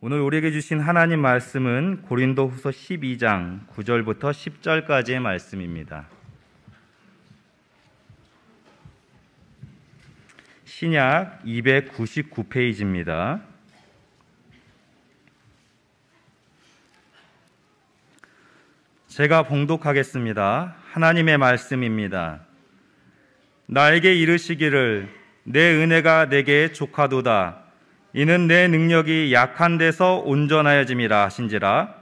오늘 우리에게 주신 하나님 말씀은 고린도후서 12장 9절부터 10절까지의 말씀입니다. 신약 299페이지입니다. 제가 봉독하겠습니다. 하나님의 말씀입니다. 나에게 이르시기를 내 은혜가 내게 족하도다. 이는 내 능력이 약한 데서 온전하여짐이라 하신지라.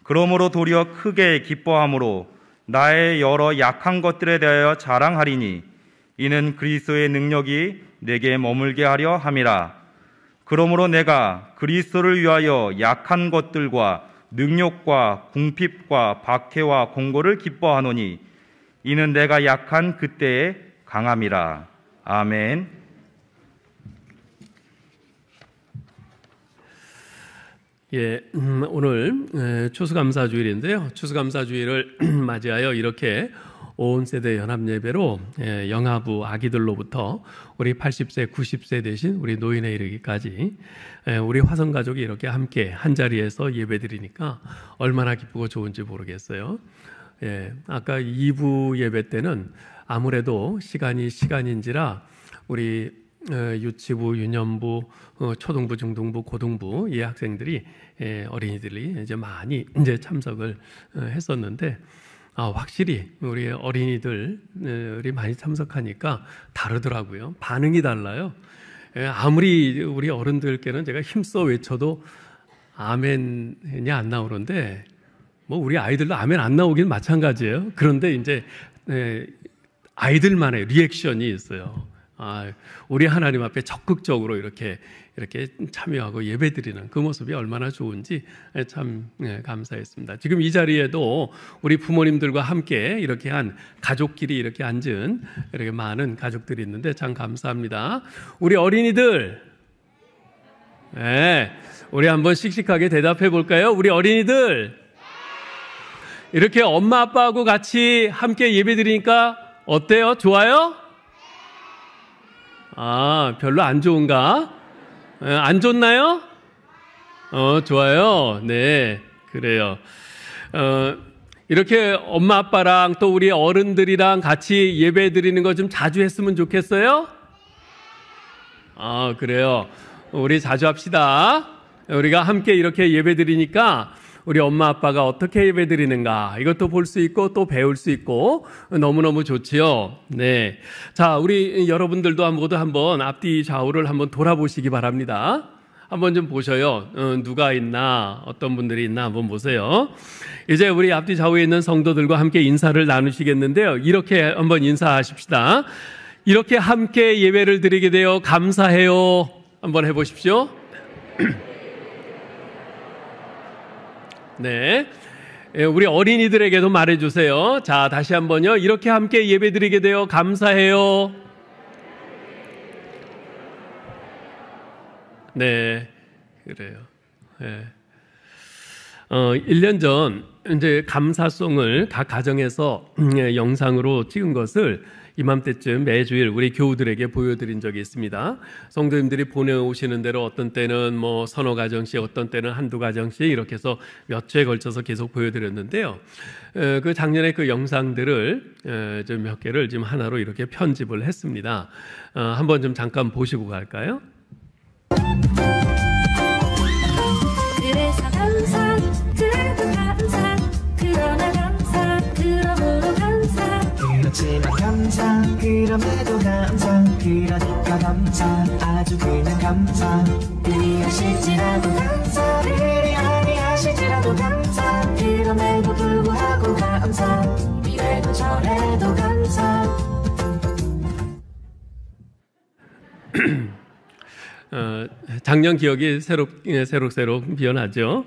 그러므로 도리어 크게 기뻐함으로 나의 여러 약한 것들에 대하여 자랑하리니 이는 그리스도의 능력이 내게 머물게 하려 함이라. 그러므로 내가 그리스도를 위하여 약한 것들과 능욕과 궁핍과 박해와 공고를 기뻐하노니 이는 내가 약한 그때의 강함이라. 아멘. 오늘 추수감사주일인데요. 추수감사주일을 맞이하여 이렇게 온 세대 연합예배로 영아부 아기들로부터 우리 80세, 90세 되신 우리 노인에 이르기까지 우리 화성가족이 이렇게 함께 한자리에서 예배드리니까 얼마나 기쁘고 좋은지 모르겠어요. 아까 2부 예배 때는 아무래도 시간인지라 우리 유치부, 유년부, 초등부, 중등부, 고등부 이 학생들이 어린이들이 이제 많이 참석을 했었는데 확실히 우리 어린이들이 많이 참석하니까 다르더라고요. 반응이 달라요. 아무리 우리 어른들께는 제가 힘써 외쳐도 아멘이 안 나오는데 뭐 우리 아이들도 아멘 안 나오긴 마찬가지예요. 그런데 이제 아이들만의 리액션이 있어요. 우리 하나님 앞에 적극적으로 이렇게 참여하고 예배드리는 그 모습이 얼마나 좋은지 참 감사했습니다. 지금 이 자리에도 우리 부모님들과 함께 이렇게 한 가족끼리 이렇게 앉은 이렇게 많은 가족들이 있는데 참 감사합니다. 우리 어린이들, 우리 한번 씩씩하게 대답해 볼까요? 우리 어린이들, 이렇게 엄마 아빠하고 같이 함께 예배드리니까 어때요? 좋아요? 별로 안 좋은가? 안 좋나요? 좋아요. 네, 그래요. 이렇게 엄마 아빠랑 또 우리 어른들이랑 같이 예배 드리는 거 좀 자주 했으면 좋겠어요? 그래요. 우리 자주 합시다. 우리가 함께 이렇게 예배 드리니까 우리 엄마 아빠가 어떻게 예배 드리는가 이것도 볼 수 있고 또 배울 수 있고 너무너무 좋지요. 네. 자, 우리 여러분들도 모두 한번 앞뒤 좌우를 한번 돌아보시기 바랍니다. 한번 좀 보셔요. 누가 있나, 어떤 분들이 있나 한번 보세요. 이제 우리 앞뒤 좌우에 있는 성도들과 함께 인사를 나누시겠는데요. 이렇게 한번 인사하십시다. 이렇게 함께 예배를 드리게 되어 감사해요. 한번 해보십시오. 네, 우리 어린이들에게도 말해주세요. 자, 다시 한번요. 이렇게 함께 예배드리게 되어 감사해요. 네, 그래요. 1년 전 이제 감사송을 각 가정에서 영상으로 찍은 것을 이맘때쯤 매주일 우리 교우들에게 보여드린 적이 있습니다. 성도님들이 보내오시는 대로 어떤 때는 뭐 서너 가정씩, 어떤 때는 한두 가정씩 이렇게 해서 몇 주에 걸쳐서 계속 보여드렸는데요. 그 작년에 그 영상들을 좀 몇 개를 지금 하나로 이렇게 편집을 했습니다. 한번 좀 잠깐 보시고 갈까요? 그래서 감사, 그래도 감사, 그러나 감사, 그러므로 감사. 그렇지만 감사, 그럼에도 감사, 그러니까 감사, 아주 그냥 감사. 그리하실지라도 감사, 그리 아니하실지라도 감사, 그럼에도 불구하고 감사, 이래도 저래도 감사. 작년 기억이 새록새록 비어나죠.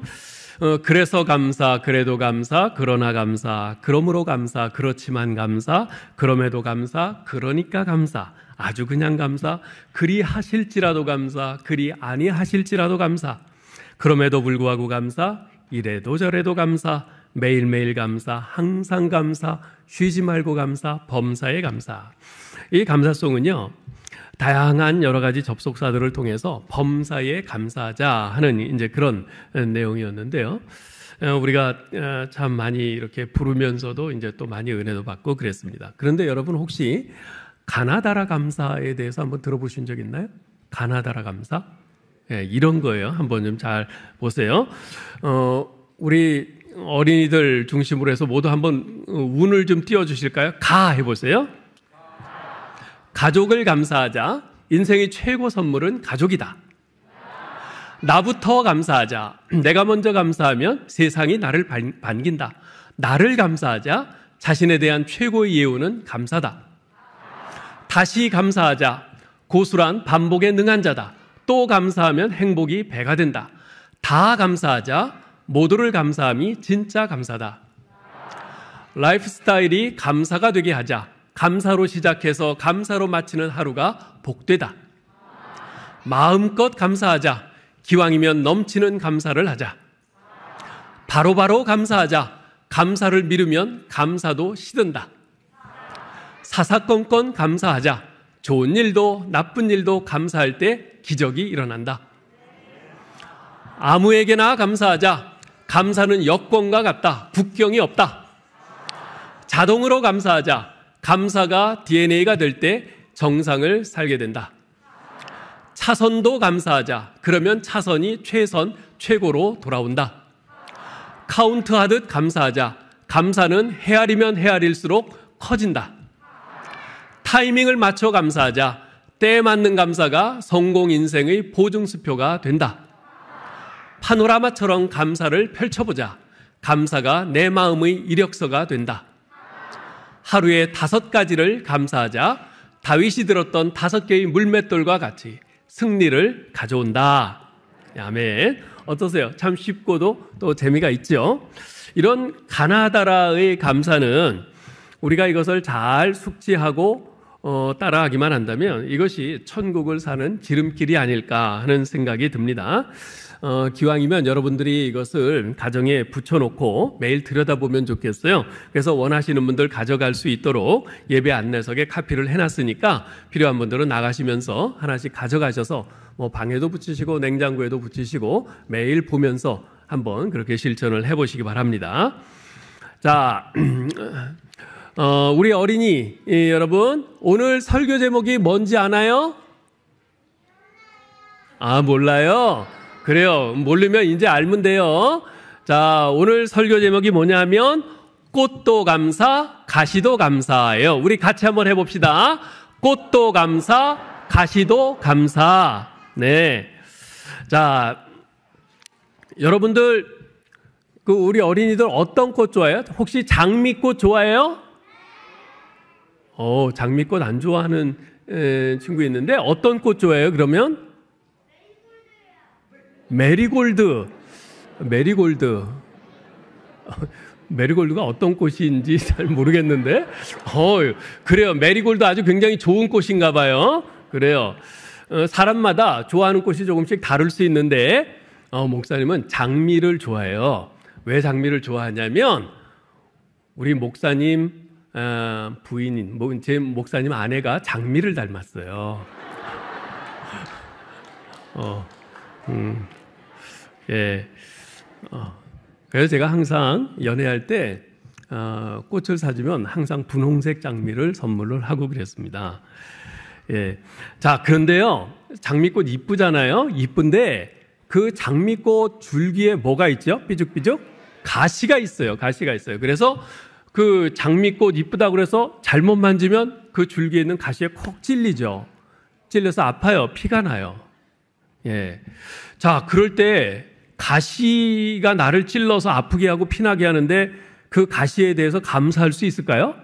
그래서 감사, 그래도 감사, 그러나 감사, 그러므로 감사, 그렇지만 감사, 그럼에도 감사, 그러니까 감사, 아주 그냥 감사, 그리 하실지라도 감사, 그리 아니하실지라도 감사, 그럼에도 불구하고 감사, 이래도 저래도 감사, 매일매일 감사, 항상 감사, 쉬지 말고 감사, 범사에 감사. 이 감사송은요, 다양한 여러 가지 접속사들을 통해서 범사에 감사하자 하는 이제 그런 내용이었는데요. 우리가 참 많이 이렇게 부르면서도 이제 또 많이 은혜도 받고 그랬습니다. 그런데 여러분 혹시 가나다라 감사에 대해서 한번 들어보신 적 있나요? 가나다라 감사? 예, 이런 거예요. 한번 좀 잘 보세요. 우리 어린이들 중심으로 해서 모두 한번 운을 좀 띄워주실까요? 가 해보세요. 가족을 감사하자. 인생의 최고 선물은 가족이다. 나부터 감사하자. 내가 먼저 감사하면 세상이 나를 반긴다. 나를 감사하자. 자신에 대한 최고의 예우는 감사다. 다시 감사하자. 고수란 반복에 능한 자다. 또 감사하면 행복이 배가 된다. 다 감사하자. 모두를 감사함이 진짜 감사다. 라이프 스타일이 감사가 되게 하자. 감사로 시작해서 감사로 마치는 하루가 복되다. 마음껏 감사하자. 기왕이면 넘치는 감사를 하자. 바로바로 감사하자. 감사를 미루면 감사도 시든다. 사사건건 감사하자. 좋은 일도 나쁜 일도 감사할 때 기적이 일어난다. 아무에게나 감사하자. 감사는 여권과 같다. 국경이 없다. 자동으로 감사하자. 감사가 DNA가 될 때 정상을 살게 된다. 차선도 감사하자. 그러면 차선이 최선, 최고로 돌아온다. 카운트하듯 감사하자. 감사는 헤아리면 헤아릴수록 커진다. 타이밍을 맞춰 감사하자. 때에 맞는 감사가 성공 인생의 보증수표가 된다. 파노라마처럼 감사를 펼쳐보자. 감사가 내 마음의 이력서가 된다. 하루에 5가지를 감사하자. 다윗이 들었던 5개의 물맷돌과 같이 승리를 가져온다. 아멘. 어떠세요? 참 쉽고도 또 재미가 있죠. 이런 가나다라의 감사는 우리가 이것을 잘 숙지하고 따라하기만 한다면 이것이 천국을 사는 지름길이 아닐까 하는 생각이 듭니다. 기왕이면 여러분들이 이것을 가정에 붙여놓고 매일 들여다보면 좋겠어요. 그래서 원하시는 분들 가져갈 수 있도록 예배 안내석에 카피를 해놨으니까 필요한 분들은 나가시면서 하나씩 가져가셔서 방에도 붙이시고 냉장고에도 붙이시고 매일 보면서 한번 그렇게 실천을 해보시기 바랍니다. 자, 우리 어린이 여러분, 오늘 설교 제목이 뭔지 아나요? 아, 몰라요? 그래요. 모르면 이제 알면 돼요. 자, 오늘 설교 제목이 뭐냐면 꽃도 감사, 가시도 감사예요. 우리 같이 한번 해봅시다. 꽃도 감사, 가시도 감사. 네. 자, 여러분들 우리 어린이들 어떤 꽃 좋아해요? 혹시 장미꽃 좋아해요? 장미꽃 안 좋아하는 친구 있는데 어떤 꽃 좋아해요? 그러면 메리골드가 어떤 꽃인지 잘 모르겠는데 그래요. 메리골드 아주 굉장히 좋은 꽃인가 봐요. 그래요. 사람마다 좋아하는 꽃이 조금씩 다를 수 있는데 목사님은 장미를 좋아해요. 왜 장미를 좋아하냐면 우리 목사님 부인인 제 목사님 아내가 장미를 닮았어요. 예. 그래서 제가 항상 연애할 때 꽃을 사주면 항상 분홍색 장미를 선물을 하고 그랬습니다. 예. 자, 그런데요, 장미꽃 이쁘잖아요. 이쁜데 그 장미꽃 줄기에 뭐가 있죠? 삐죽삐죽 가시가 있어요. 가시가 있어요. 그래서 그 장미꽃 이쁘다고 그래서 잘못 만지면 그 줄기에 있는 가시에 콕 찔리죠. 찔려서 아파요. 피가 나요. 예. 자, 그럴 때 가시가 나를 찔러서 아프게 하고 피나게 하는데 그 가시에 대해서 감사할 수 있을까요?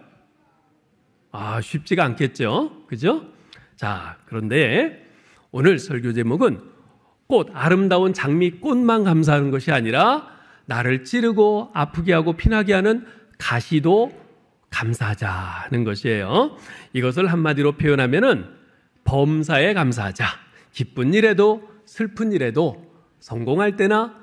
쉽지가 않겠죠. 그죠? 자, 그런데 오늘 설교 제목은 꽃, 아름다운 장미꽃만 감사하는 것이 아니라 나를 찌르고 아프게 하고 피나게 하는 가시도 감사하자는 것이에요. 이것을 한마디로 표현하면은 범사에 감사하자. 기쁜 일에도 슬픈 일에도 성공할 때나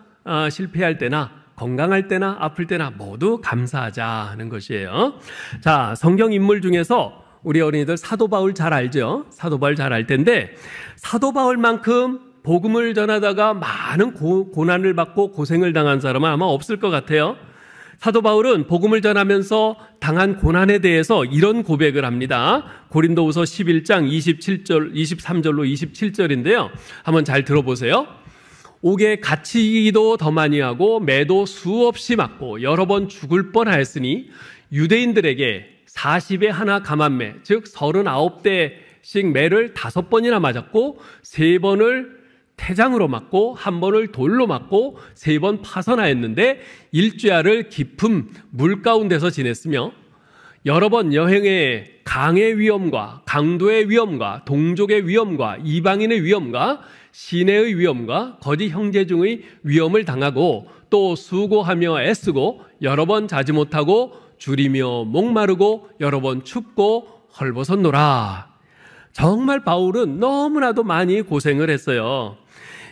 실패할 때나 건강할 때나 아플 때나 모두 감사하자 하는 것이에요. 자, 성경 인물 중에서 우리 어린이들 사도 바울 잘 알죠? 사도 바울 잘 알 텐데 사도 바울만큼 복음을 전하다가 많은 고난을 받고 고생을 당한 사람은 아마 없을 것 같아요. 사도 바울은 복음을 전하면서 당한 고난에 대해서 이런 고백을 합니다. 고린도후서 11장 23절로 27절인데요. 한번 잘 들어보세요. 옥에 갇히기도 더 많이 하고 매도 수없이 맞고 여러 번 죽을 뻔하였으니 유대인들에게 40에 하나 감한매, 즉 39대씩 매를 5번이나 맞았고 3번을 태장으로 맞고 1번을 돌로 맞고 3번 파선하였는데 일주야를 깊은 물 가운데서 지냈으며 여러 번 여행에 강의 위험과 강도의 위험과 동족의 위험과 이방인의 위험과 시내의 위험과 거짓 형제 중의 위험을 당하고 또 수고하며 애쓰고 여러 번 자지 못하고 줄이며 목마르고 여러 번 춥고 헐벗었노라. 정말 바울은 너무나도 많이 고생을 했어요.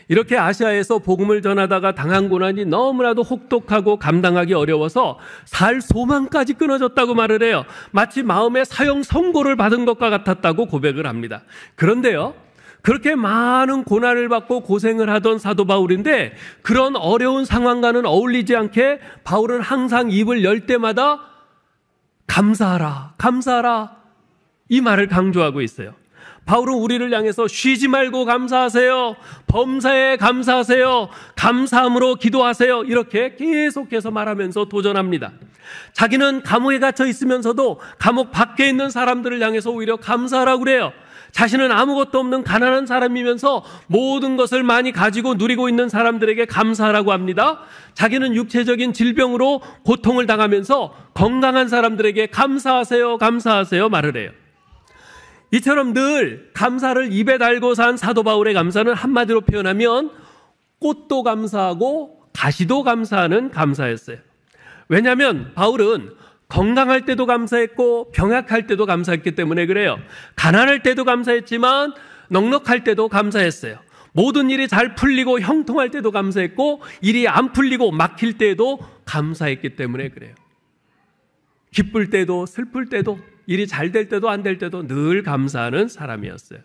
이렇게 아시아에서 복음을 전하다가 당한 고난이 너무나도 혹독하고 감당하기 어려워서 살 소망까지 끊어졌다고 말을 해요. 마치 마음에 사형 선고를 받은 것과 같았다고 고백을 합니다. 그런데요, 그렇게 많은 고난을 받고 고생을 하던 사도 바울인데 그런 어려운 상황과는 어울리지 않게 바울은 항상 입을 열 때마다 감사하라, 감사하라 이 말을 강조하고 있어요. 바울은 우리를 향해서 쉬지 말고 감사하세요, 범사에 감사하세요, 감사함으로 기도하세요 이렇게 계속해서 말하면서 도전합니다. 자기는 감옥에 갇혀 있으면서도 감옥 밖에 있는 사람들을 향해서 오히려 감사하라고 그래요. 자신은 아무것도 없는 가난한 사람이면서 모든 것을 많이 가지고 누리고 있는 사람들에게 감사하라고 합니다. 자기는 육체적인 질병으로 고통을 당하면서 건강한 사람들에게 감사하세요, 감사하세요 말을 해요. 이처럼 늘 감사를 입에 달고 산 사도 바울의 감사는 한마디로 표현하면 꽃도 감사하고 가시도 감사하는 감사였어요. 왜냐하면 바울은 건강할 때도 감사했고 병약할 때도 감사했기 때문에 그래요. 가난할 때도 감사했지만 넉넉할 때도 감사했어요. 모든 일이 잘 풀리고 형통할 때도 감사했고 일이 안 풀리고 막힐 때도 감사했기 때문에 그래요. 기쁠 때도 슬플 때도 일이 잘 될 때도 안 될 때도 늘 감사하는 사람이었어요.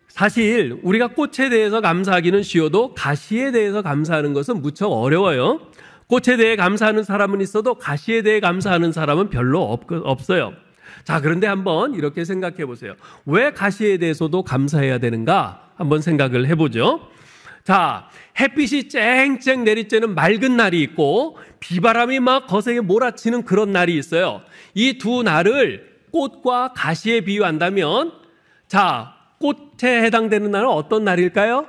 사실 우리가 꽃에 대해서 감사하기는 쉬워도 가시에 대해서 감사하는 것은 무척 어려워요. 꽃에 대해 감사하는 사람은 있어도 가시에 대해 감사하는 사람은 별로 없어요. 자, 그런데 한번 이렇게 생각해 보세요. 왜 가시에 대해서도 감사해야 되는가? 한번 생각을 해보죠. 자, 햇빛이 쨍쨍 내리쬐는 맑은 날이 있고 비바람이 막 거세게 몰아치는 그런 날이 있어요. 이 두 날을 꽃과 가시에 비유한다면 자, 꽃에 해당되는 날은 어떤 날일까요?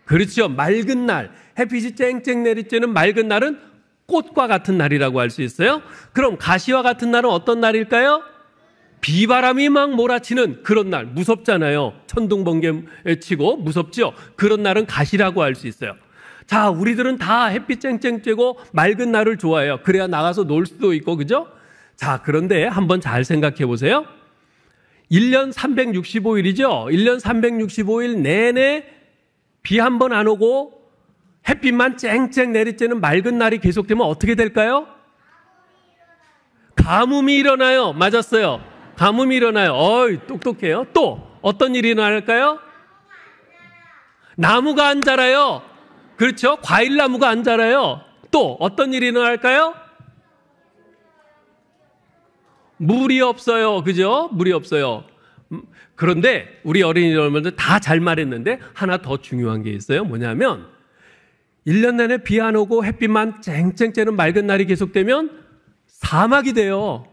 그렇죠. 맑은 날. 햇빛이 쨍쨍 내리쬐는 맑은 날은 꽃과 같은 날이라고 할 수 있어요. 그럼 가시와 같은 날은 어떤 날일까요? 비바람이 막 몰아치는 그런 날. 무섭잖아요. 천둥번개 치고 무섭죠. 그런 날은 가시라고 할 수 있어요. 자, 우리들은 다 햇빛 쨍쨍 쬐고 맑은 날을 좋아해요. 그래야 나가서 놀 수도 있고, 그죠? 자, 그런데 한번 잘 생각해 보세요. 1년 365일이죠. 1년 365일 내내 비 한 번 안 오고 햇빛만 쨍쨍 내리쬐는 맑은 날이 계속되면 어떻게 될까요? 가뭄이 일어나요. 맞았어요. 가뭄이 일어나요. 어이, 똑똑해요. 또 어떤 일이 일어날까요? 나무가 안 자라요. 그렇죠? 과일나무가 안 자라요. 또 어떤 일이 일어날까요? 물이 없어요. 그죠? 물이 없어요. 그런데 우리 어린이 여러분들 다 잘 말했는데 하나 더 중요한 게 있어요. 뭐냐면 1년 내내 비 안 오고 햇빛만 쨍쨍 쬐는 맑은 날이 계속되면 사막이 돼요.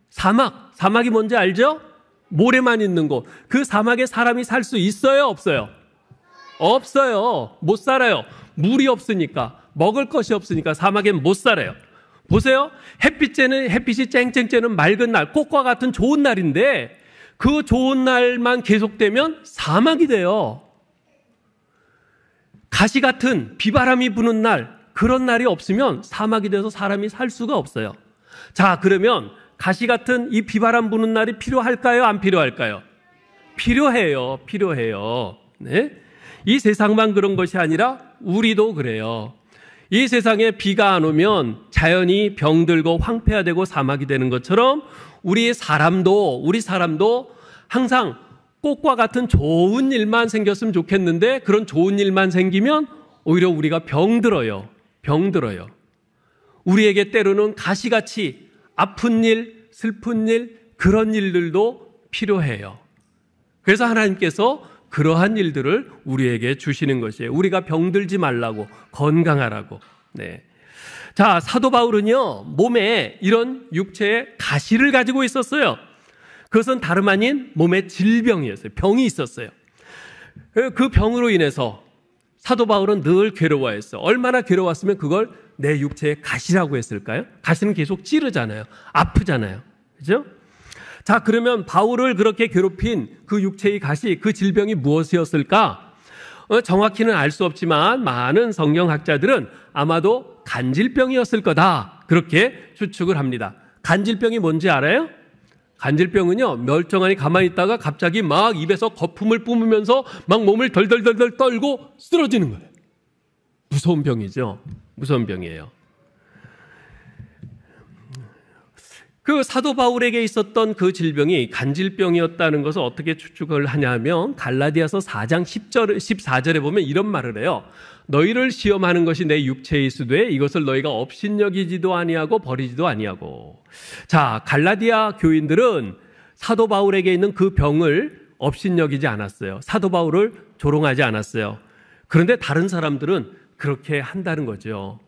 사막이 뭔지 알죠? 모래만 있는 곳. 그 사막에 사람이 살 수 있어요? 없어요? 없어요. 못 살아요. 물이 없으니까, 먹을 것이 없으니까 사막엔 못 살아요. 보세요. 햇빛이 쨍쨍 쬐는 맑은 날, 꽃과 같은 좋은 날인데 그 좋은 날만 계속되면 사막이 돼요. 가시 같은 비바람이 부는 날, 그런 날이 없으면 사막이 돼서 사람이 살 수가 없어요. 자, 그러면 가시 같은 이 비바람 부는 날이 필요할까요? 안 필요할까요? 필요해요. 필요해요. 네? 이 세상만 그런 것이 아니라 우리도 그래요. 이 세상에 비가 안 오면 자연이 병들고 황폐화되고 사막이 되는 것처럼 우리 사람도 항상 꽃과 같은 좋은 일만 생겼으면 좋겠는데 그런 좋은 일만 생기면 오히려 우리가 병들어요. 우리에게 때로는 가시같이 아픈 일, 슬픈 일, 그런 일들도 필요해요. 그래서 하나님께서 그러한 일들을 우리에게 주시는 것이에요. 우리가 병들지 말라고, 건강하라고. 네. 자, 사도 바울은요, 몸에 이런 육체의 가시를 가지고 있었어요. 그것은 다름 아닌 몸의 질병이었어요. 병이 있었어요. 그 병으로 인해서 사도 바울은 늘 괴로워했어요. 얼마나 괴로웠으면 그걸 내 육체의 가시라고 했을까요? 가시는 계속 찌르잖아요. 아프잖아요. 그죠? 자, 그러면 바울을 그렇게 괴롭힌 그 육체의 가시, 그 질병이 무엇이었을까? 정확히는 알 수 없지만 많은 성경학자들은 아마도 간질병이었을 거다. 그렇게 추측을 합니다. 간질병이 뭔지 알아요? 간질병은요, 멀쩡하니 가만히 있다가 갑자기 막 입에서 거품을 뿜으면서 막 몸을 덜덜덜덜 떨고 쓰러지는 거예요. 무서운 병이죠. 무서운 병이에요. 그 사도 바울에게 있었던 그 질병이 간질병이었다는 것을 어떻게 추측을 하냐면 갈라디아서 4장 14절에 보면 이런 말을 해요. 너희를 시험하는 것이 내 육체의 수되 이것을 너희가 업신여기지도 아니하고 버리지도 아니하고. 자, 갈라디아 교인들은 사도 바울에게 있는 그 병을 업신여기지 않았어요. 사도 바울을 조롱하지 않았어요. 그런데 다른 사람들은 그렇게 한다는 거죠.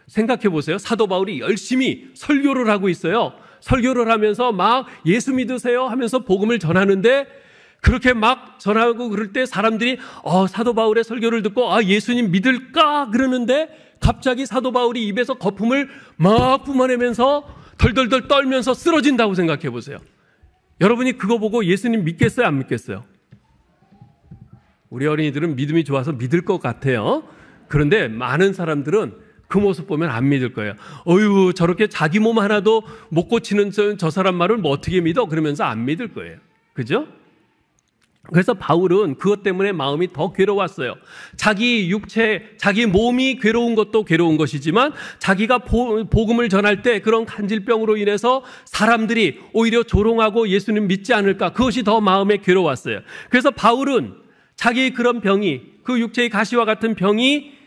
생각해 보세요. 사도 바울이 열심히 설교를 하고 있어요. 설교를 하면서 막 예수 믿으세요 하면서 복음을 전하는데 그렇게 막 전하고 그럴 때 사람들이 사도 바울의 설교를 듣고 예수님 믿을까 그러는데 갑자기 사도 바울이 입에서 거품을 막 뿜어내면서 덜덜덜 떨면서 쓰러진다고 생각해 보세요. 여러분이 그거 보고 예수님 믿겠어요? 안 믿겠어요? 우리 어린이들은 믿음이 좋아서 믿을 것 같아요. 그런데 많은 사람들은 그 모습 보면 안 믿을 거예요. 어휴, 저렇게 자기 몸 하나도 못 고치는 저 사람 말을 뭐 어떻게 믿어? 그러면서 안 믿을 거예요. 그죠? 그래서 바울은 그것 때문에 마음이 더 괴로웠어요. 자기 육체, 자기 몸이 괴로운 것도 괴로운 것이지만 자기가 복음을 전할 때 그런 간질병으로 인해서 사람들이 오히려 조롱하고 예수님 믿지 않을까, 그것이 더 마음에 괴로웠어요. 그래서 바울은 자기의 그런 병이, 그 육체의 가시와 같은 병이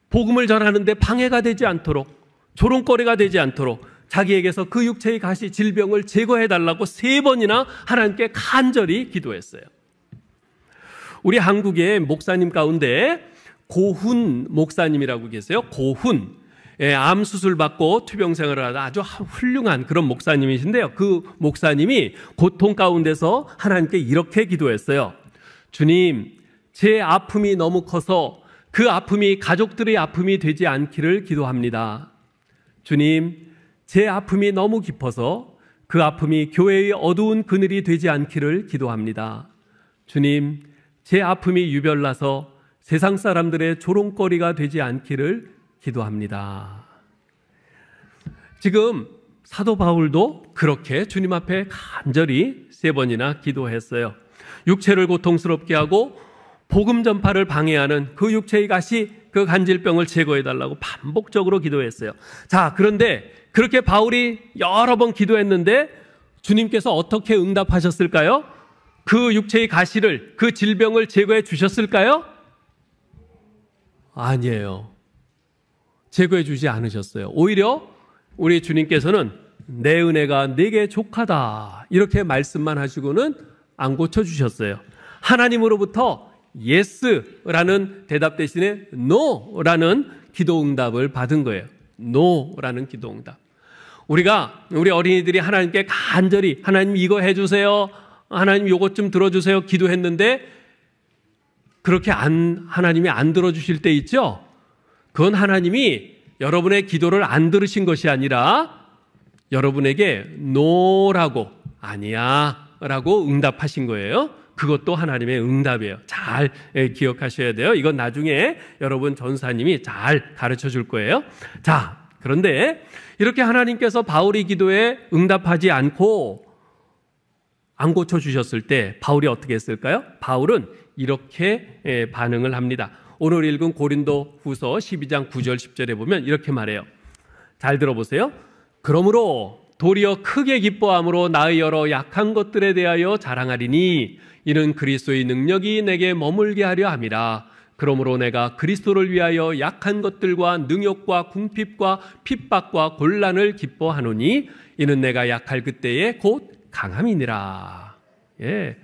복음을 전하는데 방해가 되지 않도록, 조롱거리가 되지 않도록 자기에게서 그 육체의 가시, 질병을 제거해달라고 3번이나 하나님께 간절히 기도했어요. 우리 한국의 목사님 가운데 고훈 목사님이라고 계세요. 고훈. 암 수술 받고 투병 생활을 하다 아주 훌륭한 그런 목사님이신데요. 그 목사님이 고통 가운데서 하나님께 이렇게 기도했어요. 주님, 제 아픔이 너무 커서 그 아픔이 가족들의 아픔이 되지 않기를 기도합니다. 주님, 제 아픔이 너무 깊어서 그 아픔이 교회의 어두운 그늘이 되지 않기를 기도합니다. 주님, 제 아픔이 유별나서 세상 사람들의 조롱거리가 되지 않기를 기도합니다. 지금 사도 바울도 그렇게 주님 앞에 간절히 3번이나 기도했어요. 육체를 고통스럽게 하고 복음 전파를 방해하는 그 육체의 가시, 그 간질병을 제거해달라고 반복적으로 기도했어요. 자, 그런데 그렇게 바울이 여러 번 기도했는데 주님께서 어떻게 응답하셨을까요? 그 육체의 가시를, 그 질병을 제거해 주셨을까요? 아니에요. 제거해 주지 않으셨어요. 오히려 우리 주님께서는 내 은혜가 네게 족하다 이렇게 말씀만 하시고는 안 고쳐주셨어요. 하나님으로부터 yes라는 대답 대신에 no라는 기도응답을 받은 거예요. no라는 기도응답. 우리 어린이들이 하나님께 간절히 하나님 이거 해주세요, 하나님 이것 좀 들어주세요 기도했는데 그렇게 하나님이 안 들어주실 때 있죠? 그건 하나님이 여러분의 기도를 안 들으신 것이 아니라 여러분에게 no라고, 아니야 라고 응답하신 거예요. 그것도 하나님의 응답이에요. 잘 기억하셔야 돼요. 이건 나중에 여러분 전사님이 잘 가르쳐 줄 거예요. 자, 그런데 이렇게 하나님께서 바울의 기도에 응답하지 않고 안 고쳐주셨을 때 바울이 어떻게 했을까요? 바울은 이렇게 반응을 합니다. 오늘 읽은 고린도 후서 12장 9절 10절에 보면 이렇게 말해요. 잘 들어보세요. 그러므로 도리어 크게 기뻐함으로 나의 여러 약한 것들에 대하여 자랑하리니 이는 그리스도의 능력이 내게 머물게 하려 함이라. 그러므로 내가 그리스도를 위하여 약한 것들과 능욕과 궁핍과 핍박과 곤란을 기뻐하노니 이는 내가 약할 그때에 곧 강함이니라. 예.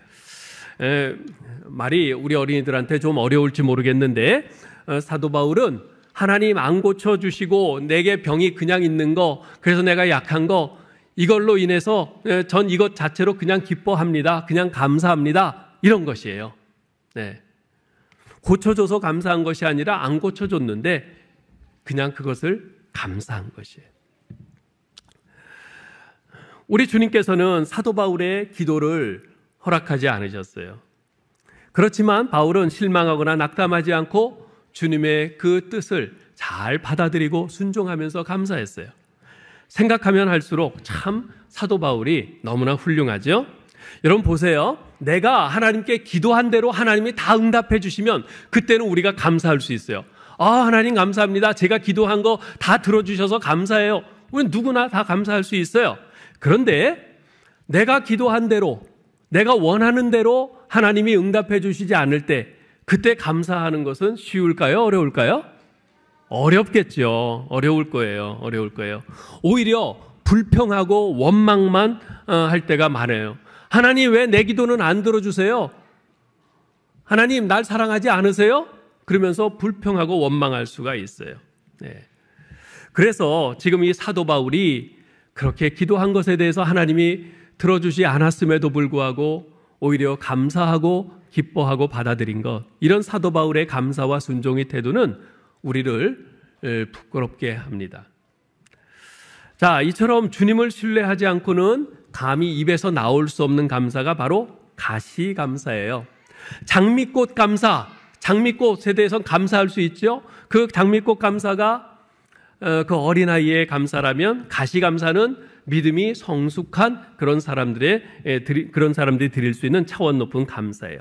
말이 우리 어린이들한테 좀 어려울지 모르겠는데 사도 바울은 하나님 안 고쳐주시고 내게 병이 그냥 있는 거, 그래서 내가 약한 거, 이걸로 인해서 전 이것 자체로 그냥 기뻐합니다. 그냥 감사합니다. 이런 것이에요. 네. 고쳐줘서 감사한 것이 아니라 안 고쳐줬는데 그냥 그것을 감사한 것이에요. 우리 주님께서는 사도 바울의 기도를 허락하지 않으셨어요. 그렇지만 바울은 실망하거나 낙담하지 않고 주님의 그 뜻을 잘 받아들이고 순종하면서 감사했어요. 생각하면 할수록 참 사도 바울이 너무나 훌륭하죠. 여러분 보세요. 내가 하나님께 기도한 대로 하나님이 다 응답해 주시면 그때는 우리가 감사할 수 있어요. 하나님 감사합니다. 제가 기도한 거 다 들어주셔서 감사해요. 우리는 누구나 다 감사할 수 있어요. 그런데 내가 기도한 대로, 내가 원하는 대로 하나님이 응답해 주시지 않을 때 그때 감사하는 것은 쉬울까요? 어려울까요? 어렵겠죠. 어려울 거예요. 오히려 불평하고 원망만 할 때가 많아요. 하나님 왜 내 기도는 안 들어주세요? 하나님 날 사랑하지 않으세요? 그러면서 불평하고 원망할 수가 있어요. 네. 그래서 지금 이 사도 바울이 그렇게 기도한 것에 대해서 하나님이 들어주지 않았음에도 불구하고 오히려 감사하고 기뻐하고 받아들인 것, 이런 사도 바울의 감사와 순종의 태도는 우리를 부끄럽게 합니다. 자, 이처럼 주님을 신뢰하지 않고는 감히 입에서 나올 수 없는 감사가 바로 가시감사예요. 장미꽃 감사, 장미꽃에 대해서는 감사할 수 있죠. 그 장미꽃 감사가 그 어린아이의 감사라면 가시감사는 믿음이 성숙한 그런 사람들이 드릴 수 있는 차원 높은 감사예요.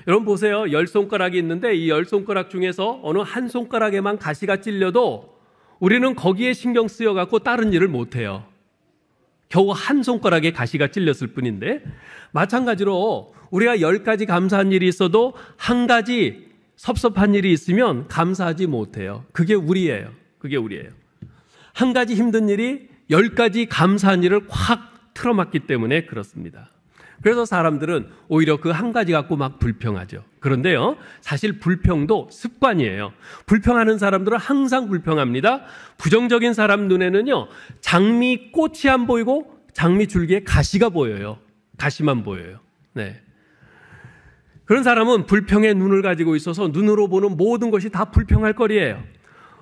여러분 보세요. 10손가락이 있는데 이 10손가락 중에서 어느 한 손가락에만 가시가 찔려도 우리는 거기에 신경 쓰여갖고 다른 일을 못해요. 겨우 한 손가락에 가시가 찔렸을 뿐인데, 마찬가지로 우리가 10가지 감사한 일이 있어도 한 가지 섭섭한 일이 있으면 감사하지 못해요. 그게 우리예요. 한 가지 힘든 일이 10가지 감사한 일을 확 틀어막기 때문에 그렇습니다. 그래서 사람들은 오히려 그 한 가지 갖고 막 불평하죠. 그런데요, 사실 불평도 습관이에요. 불평하는 사람들은 항상 불평합니다. 부정적인 사람 눈에는요, 장미 꽃이 안 보이고 장미 줄기에 가시가 보여요. 가시만 보여요. 네. 그런 사람은 불평의 눈을 가지고 있어서 눈으로 보는 모든 것이 다 불평할 거리예요.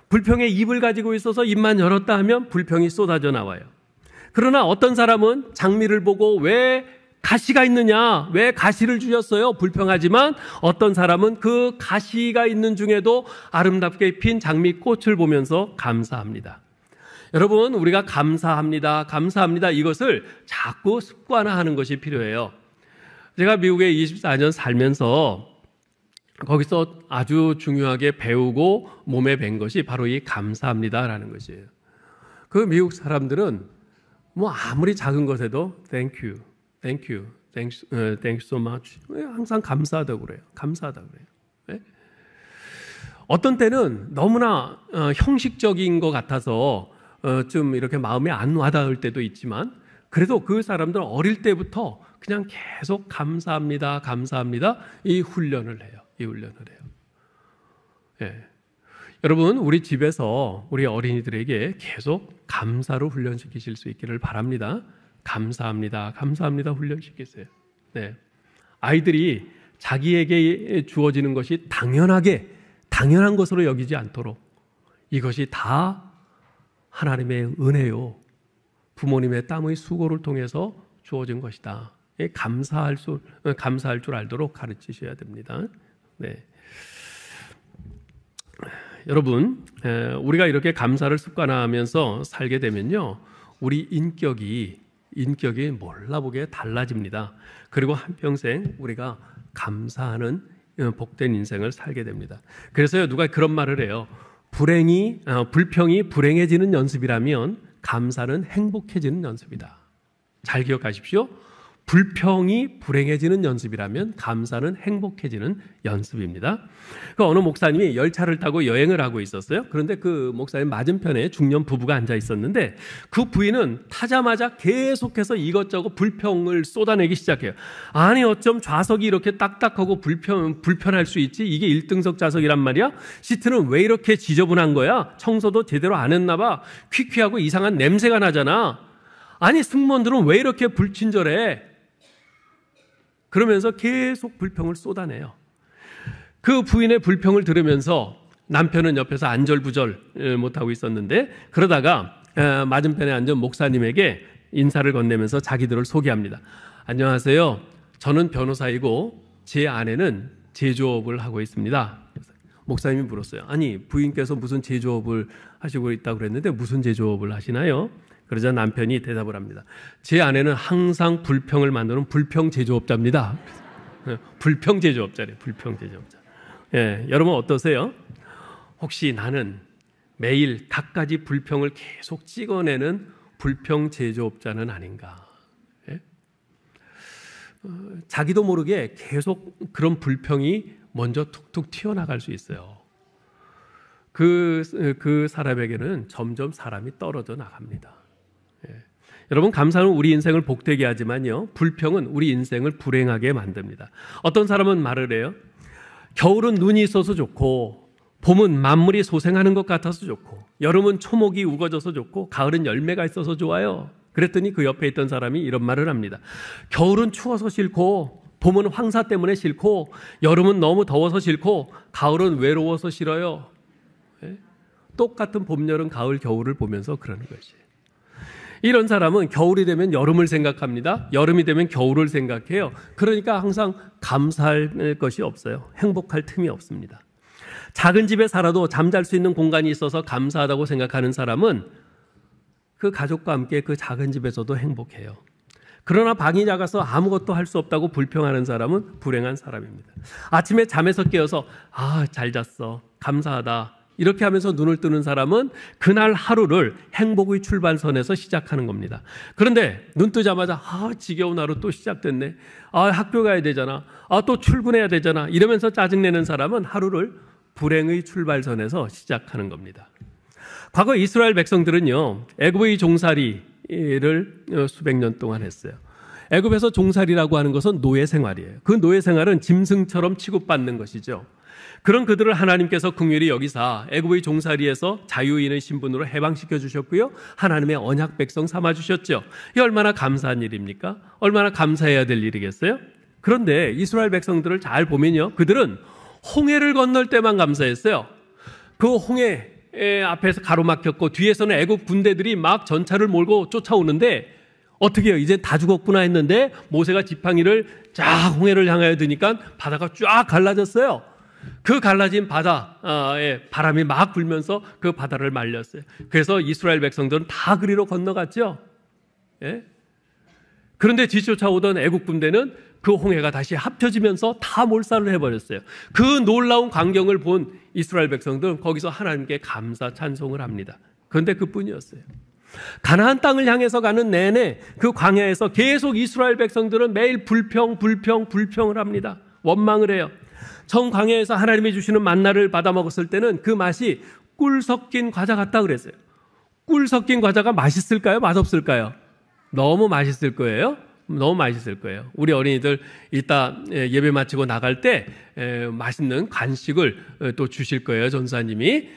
불평의 입을 가지고 있어서 입만 열었다 하면 불평이 쏟아져 나와요. 그러나 어떤 사람은 장미를 보고 왜 가시가 있느냐, 왜 가시를 주셨어요? 불평하지만 어떤 사람은 그 가시가 있는 중에도 아름답게 핀 장미꽃을 보면서 감사합니다. 여러분, 우리가 감사합니다 이것을 자꾸 습관화하는 것이 필요해요. 제가 미국에 24년 살면서 거기서 아주 중요하게 배우고 몸에 밴 것이 바로 이 감사합니다라는 것이에요. 그 미국 사람들은 뭐 아무리 작은 것에도 thank you so much, 항상 감사하다고 그래요. 네? 어떤 때는 너무나 형식적인 것 같아서 좀 이렇게 마음에 안 와닿을 때도 있지만, 그래도 그 사람들은 어릴 때부터 그냥 계속 감사합니다 이 훈련을 해요. 예. 여러분, 우리 집에서 우리 어린이들에게 계속 감사로 훈련시키실 수 있기를 바랍니다. 감사합니다 훈련시키세요. 네. 아이들이 자기에게 주어지는 것이 당연한 것으로 여기지 않도록, 이것이 다 하나님의 은혜요, 부모님의 땀의 수고를 통해서 주어진 것이다. 감사할 줄 알도록 가르치셔야 됩니다. 네. 여러분, 우리가 이렇게 감사를 습관화하면서 살게 되면요, 우리 인격이 몰라보게 달라집니다. 그리고 한평생 우리가 감사하는 복된 인생을 살게 됩니다. 그래서요, 누가 그런 말을 해요. 불평이 불행해지는 연습이라면 감사는 행복해지는 연습이다. 잘 기억하십시오. 불평이 불행해지는 연습이라면 감사는 행복해지는 연습입니다. 그 어느 목사님이 열차를 타고 여행을 하고 있었어요. 그런데 그 목사님 맞은편에 중년 부부가 앉아 있었는데 그 부인은 타자마자 계속해서 이것저것 불평을 쏟아내기 시작해요. 아니 어쩜 좌석이 이렇게 딱딱하고 불편할 수 있지? 이게 1등석 좌석이란 말이야? 시트는 왜 이렇게 지저분한 거야? 청소도 제대로 안 했나 봐. 퀴퀴하고 이상한 냄새가 나잖아. 아니 승무원들은 왜 이렇게 불친절해? 그러면서 계속 불평을 쏟아내요. 그 부인의 불평을 들으면서 남편은 옆에서 안절부절 못하고 있었는데 그러다가 맞은편에 앉은 목사님에게 인사를 건네면서 자기들을 소개합니다. 안녕하세요. 저는 변호사이고 제 아내는 제조업을 하고 있습니다. 목사님이 물었어요. 아니 부인께서 무슨 제조업을 하시고 있다고 그랬는데 무슨 제조업을 하시나요? 그러자 남편이 대답을 합니다. 제 아내는 항상 불평을 만드는 불평 제조업자입니다. 불평 제조업자래요. 불평 제조업자. 예, 여러분 어떠세요? 혹시 나는 매일 갖가지 불평을 계속 찍어내는 불평 제조업자는 아닌가? 예? 자기도 모르게 계속 그런 불평이 먼저 툭툭 튀어나갈 수 있어요. 그 사람에게는 점점 사람이 떨어져 나갑니다. 예. 여러분 감사는 우리 인생을 복되게 하지만요 불평은 우리 인생을 불행하게 만듭니다. 어떤 사람은 말을 해요. 겨울은 눈이 있어서 좋고 봄은 만물이 소생하는 것 같아서 좋고 여름은 초목이 우거져서 좋고 가을은 열매가 있어서 좋아요. 그랬더니 그 옆에 있던 사람이 이런 말을 합니다. 겨울은 추워서 싫고 봄은 황사 때문에 싫고 여름은 너무 더워서 싫고 가을은 외로워서 싫어요. 예? 똑같은 봄, 여름, 가을, 겨울을 보면서 그러는 것이에요. 이런 사람은 겨울이 되면 여름을 생각합니다. 여름이 되면 겨울을 생각해요. 그러니까 항상 감사할 것이 없어요. 행복할 틈이 없습니다. 작은 집에 살아도 잠잘 수 있는 공간이 있어서 감사하다고 생각하는 사람은 그 가족과 함께 그 작은 집에서도 행복해요. 그러나 방이 작아서 아무것도 할 수 없다고 불평하는 사람은 불행한 사람입니다. 아침에 잠에서 깨어서 잘 잤어. 감사하다. 이렇게 하면서 눈을 뜨는 사람은 그날 하루를 행복의 출발선에서 시작하는 겁니다. 그런데 눈 뜨자마자 지겨운 하루 또 시작됐네. 학교 가야 되잖아. 또 출근해야 되잖아. 이러면서 짜증내는 사람은 하루를 불행의 출발선에서 시작하는 겁니다. 과거 이스라엘 백성들은요 애굽의 종살이를 수백 년 동안 했어요. 애굽에서 종살이라고 하는 것은 노예 생활이에요. 그 노예 생활은 짐승처럼 취급받는 것이죠. 그런 그들을 하나님께서 긍휼히 여기사 애굽의 종살이에서 자유인의 신분으로 해방시켜 주셨고요. 하나님의 언약 백성 삼아 주셨죠. 이 얼마나 감사한 일입니까? 얼마나 감사해야 될 일이겠어요? 그런데 이스라엘 백성들을 잘 보면요. 그들은 홍해를 건널 때만 감사했어요. 그 홍해 앞에서 가로막혔고 뒤에서는 애굽 군대들이 막 전차를 몰고 쫓아오는데 어떻게 해요? 이제 다 죽었구나 했는데 모세가 지팡이를 쫙 홍해를 향하여 드니까 바다가 쫙 갈라졌어요. 그 갈라진 바다에 바람이 막 불면서 그 바다를 말렸어요. 그래서 이스라엘 백성들은 다 그리로 건너갔죠. 예? 그런데 뒤쫓아오던 애국 군대는 그 홍해가 다시 합쳐지면서 다 몰살을 해버렸어요. 그 놀라운 광경을 본 이스라엘 백성들은 거기서 하나님께 감사 찬송을 합니다. 그런데 그뿐이었어요. 가나안 땅을 향해서 가는 내내 그 광야에서 계속 이스라엘 백성들은 매일 불평을 합니다. 원망을 해요. 처음 광야에서 하나님이 주시는 만나를 받아 먹었을 때는 그 맛이 꿀 섞인 과자 같다 그랬어요. 꿀 섞인 과자가 맛있을까요? 맛없을까요? 너무 맛있을 거예요. 너무 맛있을 거예요. 우리 어린이들 이따 예배 마치고 나갈 때 맛있는 간식을 또 주실 거예요. 전사님이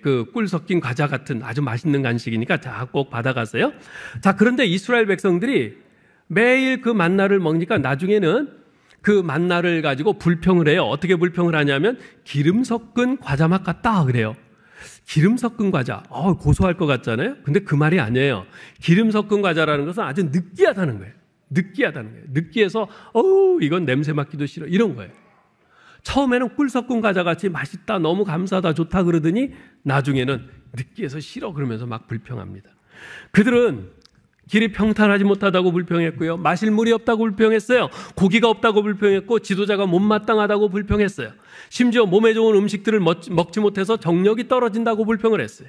그 꿀 섞인 과자 같은 아주 맛있는 간식이니까 자, 꼭 받아가세요. 자, 그런데 이스라엘 백성들이 매일 그 만나를 먹으니까 나중에는 그 만나를 가지고 불평을 해요. 어떻게 불평을 하냐면 기름 섞은 과자 맛 같다 그래요. 기름 섞은 과자, 고소할 것 같잖아요. 근데 그 말이 아니에요. 기름 섞은 과자라는 것은 아주 느끼하다는 거예요. 느끼해서 이건 냄새 맡기도 싫어 이런 거예요. 처음에는 꿀 섞은 과자 같이 맛있다, 너무 감사하다, 좋다 그러더니 나중에는 느끼해서 싫어 그러면서 막 불평합니다. 그들은 길이 평탄하지 못하다고 불평했고요. 마실 물이 없다고 불평했어요. 고기가 없다고 불평했고 지도자가 못마땅하다고 불평했어요. 심지어 몸에 좋은 음식들을 먹지 못해서 정력이 떨어진다고 불평을 했어요.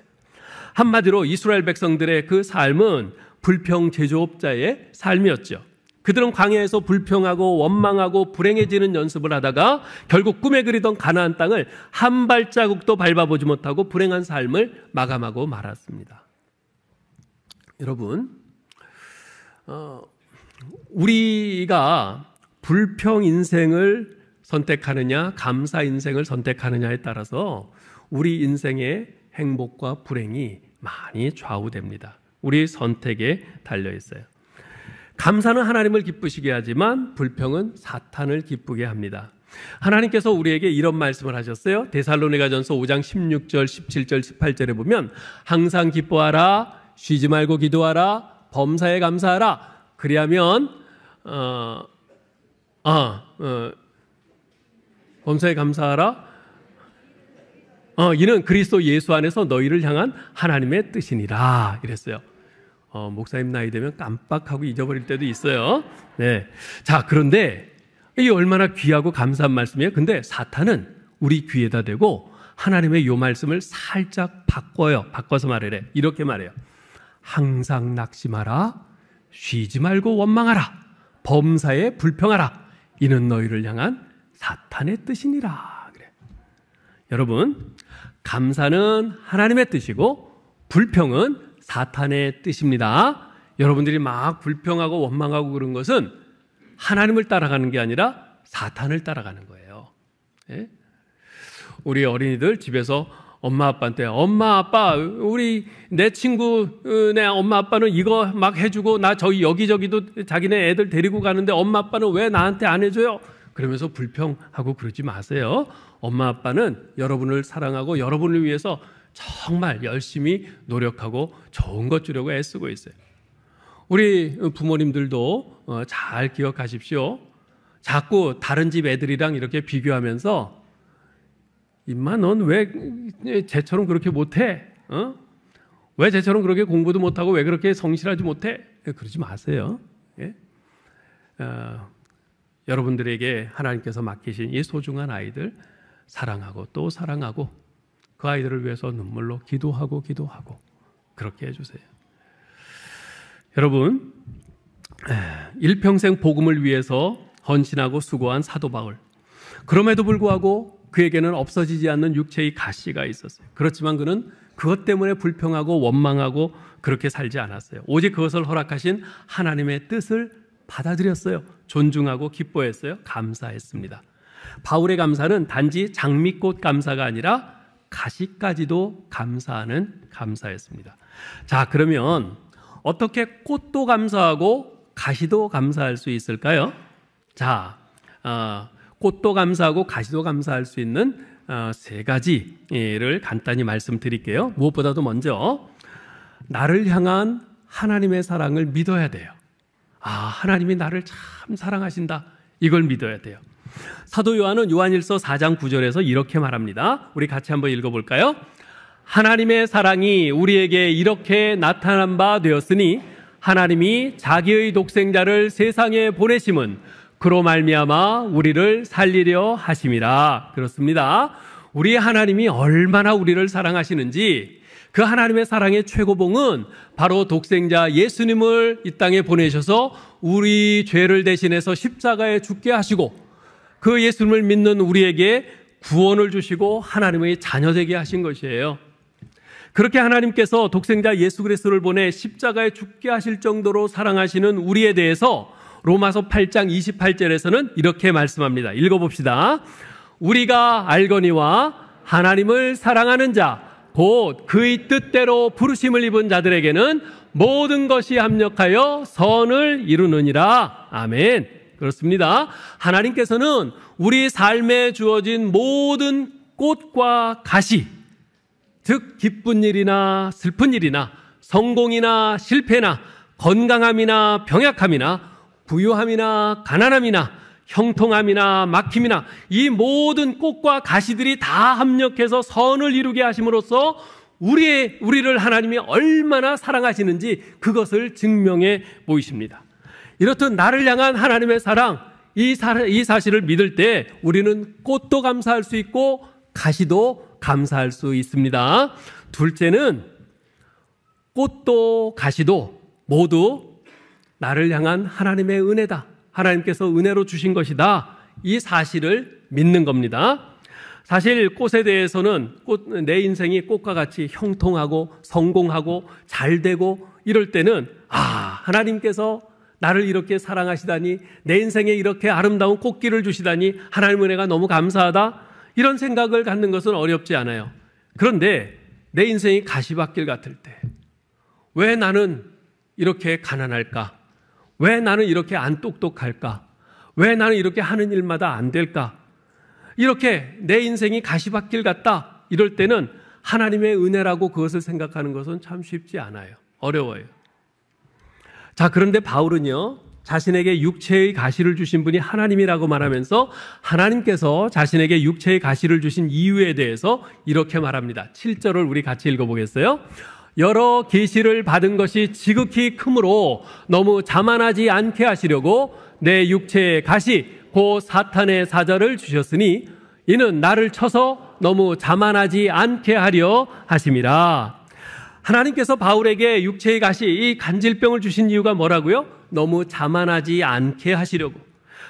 한마디로 이스라엘 백성들의 그 삶은 불평 제조업자의 삶이었죠. 그들은 광야에서 불평하고 원망하고 불행해지는 연습을 하다가 결국 꿈에 그리던 가나안 땅을 한 발자국도 밟아보지 못하고 불행한 삶을 마감하고 말았습니다. 여러분, 우리가 불평 인생을 선택하느냐 감사 인생을 선택하느냐에 따라서 우리 인생의 행복과 불행이 많이 좌우됩니다. 우리 선택에 달려 있어요. 감사는 하나님을 기쁘시게 하지만 불평은 사탄을 기쁘게 합니다. 하나님께서 우리에게 이런 말씀을 하셨어요. 데살로니가전서 5장 16절, 17절, 18절에 보면 항상 기뻐하라, 쉬지 말고 기도하라, 범사에 감사하라. 그리하면 범사에 감사하라. 이는 그리스도 예수 안에서 너희를 향한 하나님의 뜻이니라. 이랬어요. 목사님 나이 되면 깜빡하고 잊어버릴 때도 있어요. 네. 자, 그런데 이게 얼마나 귀하고 감사한 말씀이에요. 근데 사탄은 우리 귀에다 대고 하나님의 요 말씀을 살짝 바꿔서 말을 해. 이렇게 말해요. 항상 낙심하라, 쉬지 말고 원망하라, 범사에 불평하라. 이는 너희를 향한 사탄의 뜻이니라. 그래. 여러분, 감사는 하나님의 뜻이고 불평은 사탄의 뜻입니다. 여러분들이 막 불평하고 원망하고 그런 것은 하나님을 따라가는 게 아니라 사탄을 따라가는 거예요. 예? 우리 어린이들 집에서 엄마 아빠한테 엄마 아빠 내 친구 내 엄마 아빠는 이거 막 해주고 나 저기 여기저기도 자기네 애들 데리고 가는데 엄마 아빠는 왜 나한테 안 해줘요? 그러면서 불평하고 그러지 마세요. 엄마 아빠는 여러분을 사랑하고 여러분을 위해서 정말 열심히 노력하고 좋은 것 주려고 애쓰고 있어요. 우리 부모님들도 잘 기억하십시오. 자꾸 다른 집 애들이랑 이렇게 비교하면서 임마 넌 왜 쟤처럼 그렇게 못해? 왜 쟤처럼 그렇게 공부도 못하고 왜 그렇게 성실하지 못해? 그러지 마세요. 예? 여러분들에게 하나님께서 맡기신 이 소중한 아이들 사랑하고 또 사랑하고 그 아이들을 위해서 눈물로 기도하고 그렇게 해주세요. 여러분, 일평생 복음을 위해서 헌신하고 수고한 사도 바울. 그럼에도 불구하고 그에게는 없어지지 않는 육체의 가시가 있었어요. 그렇지만 그는 그것 때문에 불평하고 원망하고 그렇게 살지 않았어요. 오직 그것을 허락하신 하나님의 뜻을 받아들였어요. 존중하고 기뻐했어요. 감사했습니다. 바울의 감사는 단지 장미꽃 감사가 아니라 가시까지도 감사하는 감사였습니다. 자, 그러면 어떻게 꽃도 감사하고 가시도 감사할 수 있을까요? 자, 꽃도 감사하고 가시도 감사할 수 있는 세 가지를 간단히 말씀드릴게요. 무엇보다도 먼저 나를 향한 하나님의 사랑을 믿어야 돼요. 하나님이 나를 참 사랑하신다. 이걸 믿어야 돼요. 사도 요한은 요한일서 4장 9절에서 이렇게 말합니다. 우리 같이 한번 읽어볼까요? 하나님의 사랑이 우리에게 이렇게 나타난 바 되었으니 하나님이 자기의 독생자를 세상에 보내심은 그로 말미암아 우리를 살리려 하심이라. 그렇습니다. 우리 하나님이 얼마나 우리를 사랑하시는지 그 하나님의 사랑의 최고봉은 바로 독생자 예수님을 이 땅에 보내셔서 우리 죄를 대신해서 십자가에 죽게 하시고 그 예수님을 믿는 우리에게 구원을 주시고 하나님의 자녀되게 하신 것이에요. 그렇게 하나님께서 독생자 예수 그리스도를 보내 십자가에 죽게 하실 정도로 사랑하시는 우리에 대해서 로마서 8장 28절에서는 이렇게 말씀합니다. 읽어봅시다. 우리가 알거니와 하나님을 사랑하는 자 곧 그의 뜻대로 부르심을 입은 자들에게는 모든 것이 합력하여 선을 이루느니라. 아멘. 그렇습니다. 하나님께서는 우리 삶에 주어진 모든 꽃과 가시, 즉 기쁜 일이나 슬픈 일이나 성공이나 실패나 건강함이나 병약함이나 부유함이나 가난함이나 형통함이나 막힘이나 이 모든 꽃과 가시들이 다 합력해서 선을 이루게 하심으로써 우리를 하나님이 얼마나 사랑하시는지 그것을 증명해 보이십니다. 이렇듯 나를 향한 하나님의 사랑, 이 사실을 믿을 때 우리는 꽃도 감사할 수 있고 가시도 감사할 수 있습니다. 둘째는 꽃도 가시도 모두 나를 향한 하나님의 은혜다. 하나님께서 은혜로 주신 것이다. 이 사실을 믿는 겁니다. 사실 꽃에 대해서는 내 인생이 꽃과 같이 형통하고 성공하고 잘되고 이럴 때는 하나님께서 나를 이렇게 사랑하시다니, 내 인생에 이렇게 아름다운 꽃길을 주시다니 하나님 은혜가 너무 감사하다, 이런 생각을 갖는 것은 어렵지 않아요. 그런데 내 인생이 가시밭길 같을 때 왜 나는 이렇게 가난할까? 왜 나는 이렇게 안 똑똑할까? 왜 나는 이렇게 하는 일마다 안 될까? 이렇게 내 인생이 가시밭길 같다, 이럴 때는 하나님의 은혜라고 그것을 생각하는 것은 참 쉽지 않아요. 어려워요. 자, 그런데 바울은요, 자신에게 육체의 가시를 주신 분이 하나님이라고 말하면서 하나님께서 자신에게 육체의 가시를 주신 이유에 대해서 이렇게 말합니다. 7절을 우리 같이 읽어보겠어요? 여러 계시를 받은 것이 지극히 크므로 너무 자만하지 않게 하시려고 내 육체의 가시 곧 사탄의 사자를 주셨으니 이는 나를 쳐서 너무 자만하지 않게 하려 하심이라. 하나님께서 바울에게 육체의 가시, 이 간질병을 주신 이유가 뭐라고요? 너무 자만하지 않게 하시려고.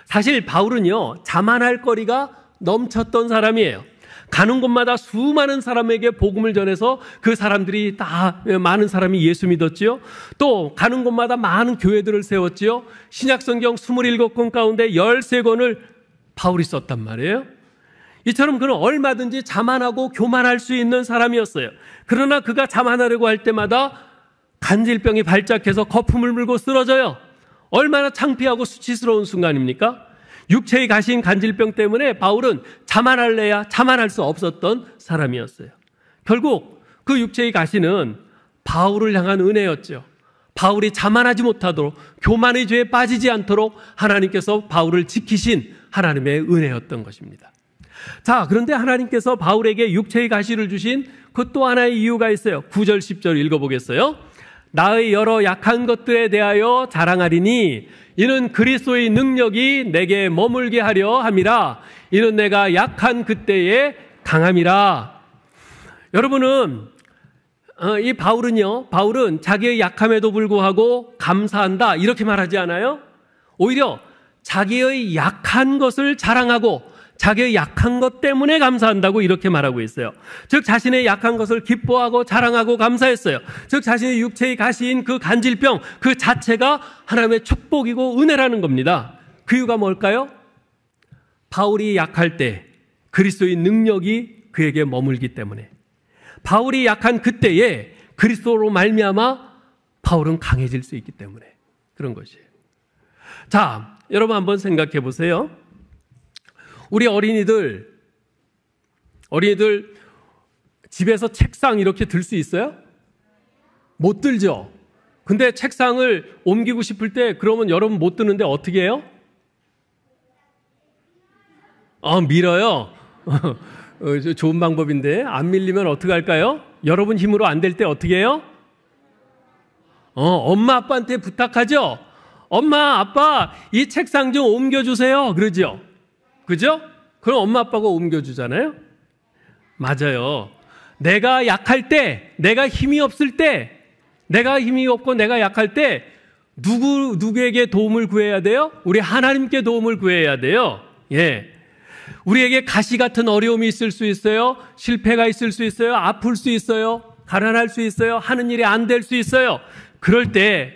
사실 바울은요, 자만할 거리가 넘쳤던 사람이에요. 가는 곳마다 수많은 사람에게 복음을 전해서 그 사람들이 다, 많은 사람이 예수 믿었지요. 또 가는 곳마다 많은 교회들을 세웠지요. 신약성경 27권 가운데 13권을 바울이 썼단 말이에요. 이처럼 그는 얼마든지 자만하고 교만할 수 있는 사람이었어요. 그러나 그가 자만하려고 할 때마다 간질병이 발작해서 거품을 물고 쓰러져요. 얼마나 창피하고 수치스러운 순간입니까? 육체의 가시인 간질병 때문에 바울은 자만할래야 자만할 수 없었던 사람이었어요. 결국 그 육체의 가시는 바울을 향한 은혜였죠. 바울이 자만하지 못하도록, 교만의 죄에 빠지지 않도록 하나님께서 바울을 지키신 하나님의 은혜였던 것입니다. 자, 그런데 하나님께서 바울에게 육체의 가시를 주신 그 또 하나의 이유가 있어요. 9절 10절 읽어보겠어요? 나의 여러 약한 것들에 대하여 자랑하리니 이는 그리스도의 능력이 내게 머물게 하려 함이라. 이는 내가 약한 그때에 강함이라. 여러분은 이 바울은 자기의 약함에도 불구하고 감사한다, 이렇게 말하지 않아요? 오히려 자기의 약한 것을 자랑하고 자기의 약한 것 때문에 감사한다고 이렇게 말하고 있어요. 즉 자신의 약한 것을 기뻐하고 자랑하고 감사했어요. 즉 자신의 육체의 가시인 그 간질병 그 자체가 하나님의 축복이고 은혜라는 겁니다. 그 이유가 뭘까요? 바울이 약할 때 그리스도의 능력이 그에게 머물기 때문에, 바울이 약한 그때에 그리스도로 말미암아 바울은 강해질 수 있기 때문에 그런 것이에요. 자, 여러분 한번 생각해 보세요. 우리 어린이들 집에서 책상 이렇게 들 수 있어요? 못 들죠? 근데 책상을 옮기고 싶을 때 그러면 여러분 못 드는데 어떻게 해요? 밀어요. 좋은 방법인데 안 밀리면 어떻게 할까요? 여러분 힘으로 안 될 때 어떻게 해요? 엄마 아빠한테 부탁하죠? 엄마 아빠 이 책상 좀 옮겨주세요, 그러죠? 그죠? 그럼 엄마 아빠가 옮겨주잖아요. 맞아요. 내가 약할 때, 내가 힘이 없을 때, 내가 힘이 없고 내가 약할 때 누구에게 도움을 구해야 돼요? 우리 하나님께 도움을 구해야 돼요. 예. 우리에게 가시 같은 어려움이 있을 수 있어요. 실패가 있을 수 있어요. 아플 수 있어요. 가난할 수 있어요. 하는 일이 안 될 수 있어요. 그럴 때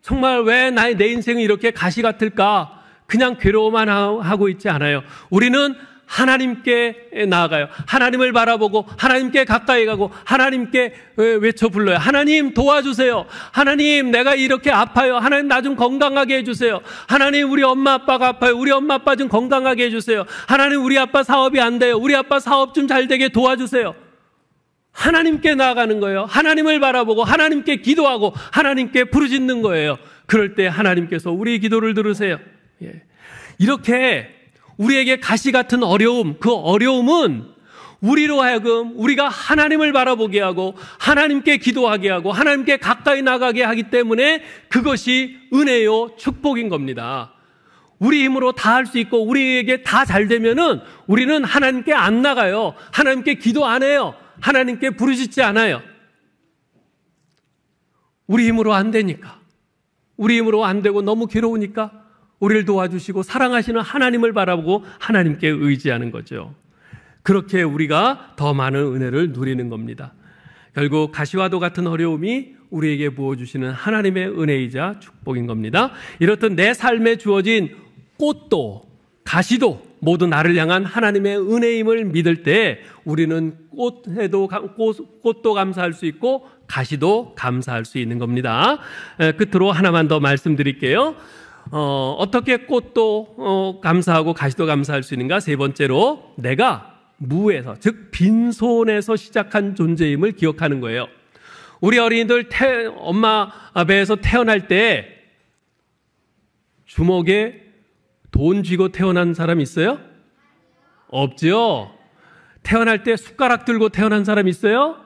정말 왜 내 인생이 이렇게 가시 같을까? 그냥 괴로워만 하고 있지 않아요. 우리는 하나님께 나아가요. 하나님을 바라보고 하나님께 가까이 가고 하나님께 외쳐 불러요. 하나님 도와주세요. 하나님 내가 이렇게 아파요. 하나님 나 좀 건강하게 해주세요. 하나님 우리 엄마 아빠가 아파요. 우리 엄마 아빠 좀 건강하게 해주세요. 하나님 우리 아빠 사업이 안 돼요. 우리 아빠 사업 좀 잘 되게 도와주세요. 하나님께 나아가는 거예요. 하나님을 바라보고 하나님께 기도하고 하나님께 부르짖는 거예요. 그럴 때 하나님께서 우리 기도를 들으세요. 예. 이렇게 우리에게 가시 같은 어려움, 그 어려움은 우리로 하여금 우리가 하나님을 바라보게 하고 하나님께 기도하게 하고 하나님께 가까이 나가게 하기 때문에 그것이 은혜요 축복인 겁니다. 우리 힘으로 다 할 수 있고 우리에게 다 잘 되면은 우리는 하나님께 안 나가요. 하나님께 기도 안 해요. 하나님께 부르짖지 않아요. 우리 힘으로 안 되니까. 우리 힘으로 안 되고 너무 괴로우니까 우리를 도와주시고 사랑하시는 하나님을 바라보고 하나님께 의지하는 거죠. 그렇게 우리가 더 많은 은혜를 누리는 겁니다. 결국 가시와도 같은 어려움이 우리에게 부어주시는 하나님의 은혜이자 축복인 겁니다. 이렇듯 내 삶에 주어진 꽃도 가시도 모두 나를 향한 하나님의 은혜임을 믿을 때 우리는 꽃도 감사할 수 있고 가시도 감사할 수 있는 겁니다. 끝으로 하나만 더 말씀드릴게요. 어떻게 꽃도 감사하고 가시도 감사할 수 있는가? 세 번째로 내가 무에서, 즉 빈손에서 시작한 존재임을 기억하는 거예요. 우리 어린이들 엄마 배에서 태어날 때 주먹에 돈 쥐고 태어난 사람 있어요? 없죠? 태어날 때 숟가락 들고 태어난 사람 있어요?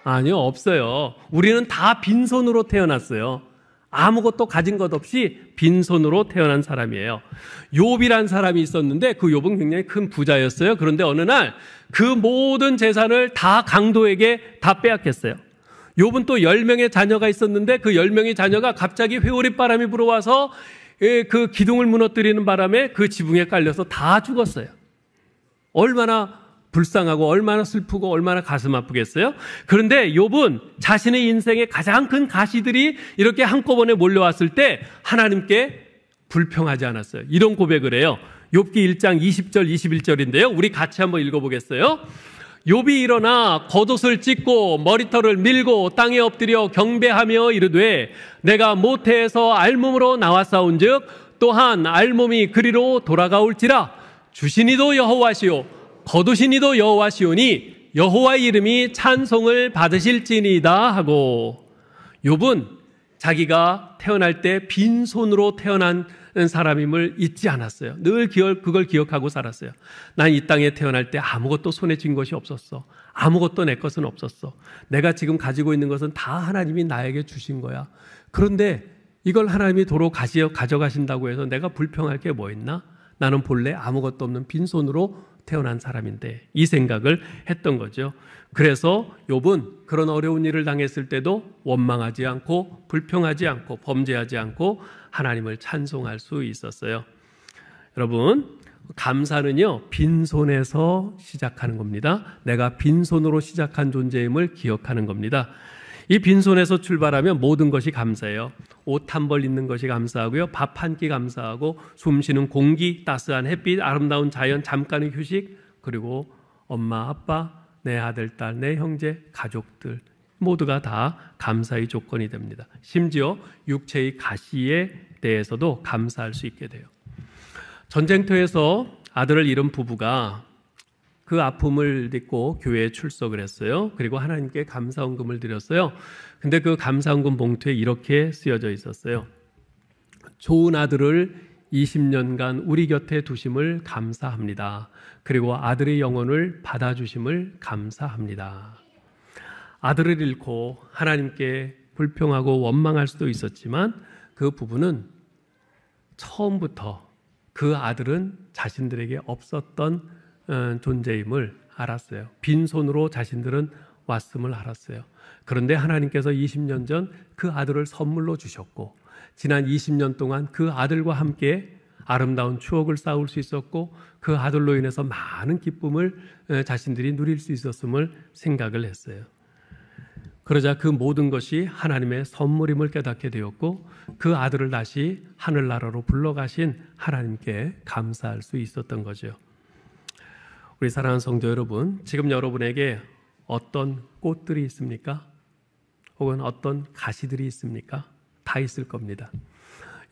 아니요, 없어요. 우리는 다 빈손으로 태어났어요. 아무것도 가진 것 없이 빈손으로 태어난 사람이에요. 욥이란 사람이 있었는데 그 욥은 굉장히 큰 부자였어요. 그런데 어느 날 그 모든 재산을 다 강도에게 다 빼앗겼어요. 욥은 또 10명의 자녀가 있었는데 그 10명의 자녀가 갑자기 회오릿바람이 불어와서 그 기둥을 무너뜨리는 바람에 그 지붕에 깔려서 다 죽었어요. 얼마나 불쌍하고 얼마나 슬프고 얼마나 가슴 아프겠어요? 그런데 욥은 자신의 인생의 가장 큰 가시들이 이렇게 한꺼번에 몰려왔을 때 하나님께 불평하지 않았어요. 이런 고백을 해요. 욥기 1장 20절 21절인데요. 우리 같이 한번 읽어보겠어요. 욥이 일어나 겉옷을 찢고 머리털을 밀고 땅에 엎드려 경배하며 이르되 내가 모태에서 알몸으로 나왔사온즉 또한 알몸이 그리로 돌아가올지라 주시니도 여호와시오 거두시니도 여호와시오니 여호와의 이름이 찬송을 받으실지니이다 하고 욥은 자기가 태어날 때 빈손으로 태어난 사람임을 잊지 않았어요. 늘 그걸 기억하고 살았어요. 난 이 땅에 태어날 때 아무것도 손에 쥔 것이 없었어. 아무것도 내 것은 없었어. 내가 지금 가지고 있는 것은 다 하나님이 나에게 주신 거야. 그런데 이걸 하나님이 도로 가져가신다고 해서 내가 불평할 게 뭐 있나? 나는 본래 아무것도 없는 빈손으로 태어난 사람인데 이 생각을 했던 거죠. 그래서 욥은 그런 어려운 일을 당했을 때도 원망하지 않고 불평하지 않고 범죄하지 않고 하나님을 찬송할 수 있었어요. 여러분, 감사는요 빈손에서 시작하는 겁니다. 내가 빈손으로 시작한 존재임을 기억하는 겁니다. 이 빈손에서 출발하면 모든 것이 감사해요. 옷 한 벌 입는 것이 감사하고요. 밥 한 끼 감사하고 숨쉬는 공기, 따스한 햇빛, 아름다운 자연, 잠깐의 휴식, 그리고 엄마, 아빠, 내 아들, 딸, 내 형제, 가족들 모두가 다 감사의 조건이 됩니다. 심지어 육체의 가시에 대해서도 감사할 수 있게 돼요. 전쟁터에서 아들을 잃은 부부가 그 아픔을 딛고 교회에 출석을 했어요. 그리고 하나님께 감사헌금을 드렸어요. 근데 그 감사헌금 봉투에 이렇게 쓰여져 있었어요. 좋은 아들을 20년간 우리 곁에 두심을 감사합니다. 그리고 아들의 영혼을 받아주심을 감사합니다. 아들을 잃고 하나님께 불평하고 원망할 수도 있었지만 그 부부는 처음부터 그 아들은 자신들에게 없었던 존재임을 알았어요. 빈손으로 자신들은 왔음을 알았어요. 그런데 하나님께서 20년 전 그 아들을 선물로 주셨고 지난 20년 동안 그 아들과 함께 아름다운 추억을 쌓을 수 있었고 그 아들로 인해서 많은 기쁨을 자신들이 누릴 수 있었음을 생각을 했어요. 그러자 그 모든 것이 하나님의 선물임을 깨닫게 되었고 그 아들을 다시 하늘나라로 불러가신 하나님께 감사할 수 있었던 거죠. 우리 사랑하는 성도 여러분, 지금 여러분에게 어떤 꽃들이 있습니까? 혹은 어떤 가시들이 있습니까? 다 있을 겁니다.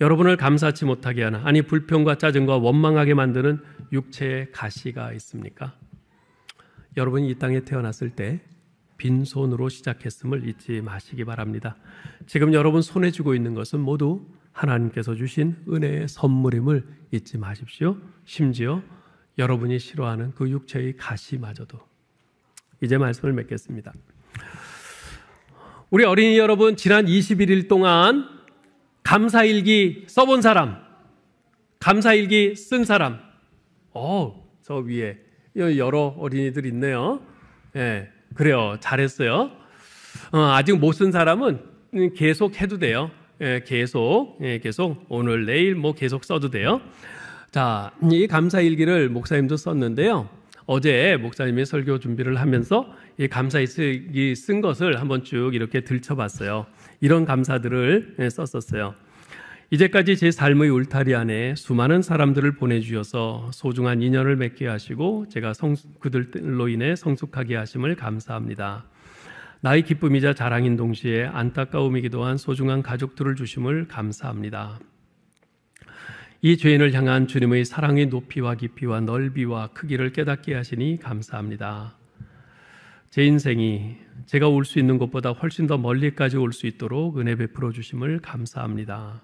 여러분을 감사치 못하게 하는, 아니 불평과 짜증과 원망하게 만드는 육체의 가시가 있습니까? 여러분이 이 땅에 태어났을 때 빈손으로 시작했음을 잊지 마시기 바랍니다. 지금 여러분 손에 쥐고 있는 것은 모두 하나님께서 주신 은혜의 선물임을 잊지 마십시오. 심지어 여러분이 싫어하는 그 육체의 가시마저도. 이제 말씀을 맺겠습니다. 우리 어린이 여러분, 지난 21일 동안 감사일기 써본 사람, 감사일기 쓴 사람, 저 위에 여러 어린이들 있네요. 예, 그래요. 잘했어요. 아직 못 쓴 사람은 계속 해도 돼요. 계속 오늘 내일 뭐 계속 써도 돼요. 자, 이 감사일기를 목사님도 썼는데요. 어제 목사님이 설교 준비를 하면서 이 감사일기 쓴 것을 한번 쭉 이렇게 들춰봤어요. 이런 감사들을 썼었어요. 이제까지 제 삶의 울타리 안에 수많은 사람들을 보내주셔서 소중한 인연을 맺게 하시고 제가 그들로 인해 성숙하게 하심을 감사합니다. 나의 기쁨이자 자랑인 동시에 안타까움이기도 한 소중한 가족들을 주심을 감사합니다. 이 죄인을 향한 주님의 사랑의 높이와 깊이와 넓이와 크기를 깨닫게 하시니 감사합니다. 제 인생이 제가 올 수 있는 곳보다 훨씬 더 멀리까지 올 수 있도록 은혜 베풀어 주심을 감사합니다.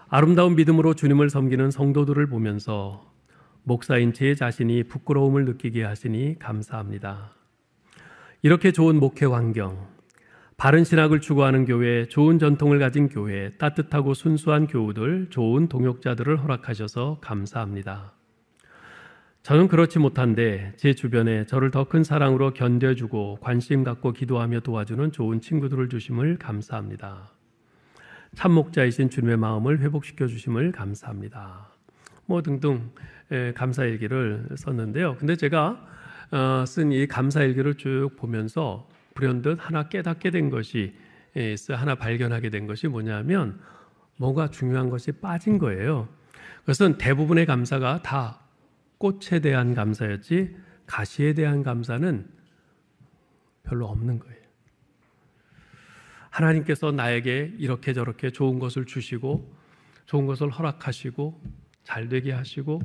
아름다운 믿음으로 주님을 섬기는 성도들을 보면서 목사인 제 자신이 부끄러움을 느끼게 하시니 감사합니다. 이렇게 좋은 목회 환경, 바른 신학을 추구하는 교회, 좋은 전통을 가진 교회, 따뜻하고 순수한 교우들, 좋은 동역자들을 허락하셔서 감사합니다. 저는 그렇지 못한데 제 주변에 저를 더 큰 사랑으로 견뎌주고 관심 갖고 기도하며 도와주는 좋은 친구들을 주심을 감사합니다. 참 목자이신 주님의 마음을 회복시켜 주심을 감사합니다. 뭐 등등 감사일기를 썼는데요. 근데 제가 쓴 이 감사일기를 쭉 보면서 불현듯 하나 깨닫게 된 것이 하나 발견하게 된 것이 뭐냐면 뭔가 중요한 것이 빠진 거예요. 그것은 대부분의 감사가 다 꽃에 대한 감사였지 가시에 대한 감사는 별로 없는 거예요. 하나님께서 나에게 이렇게 저렇게 좋은 것을 주시고 좋은 것을 허락하시고 잘 되게 하시고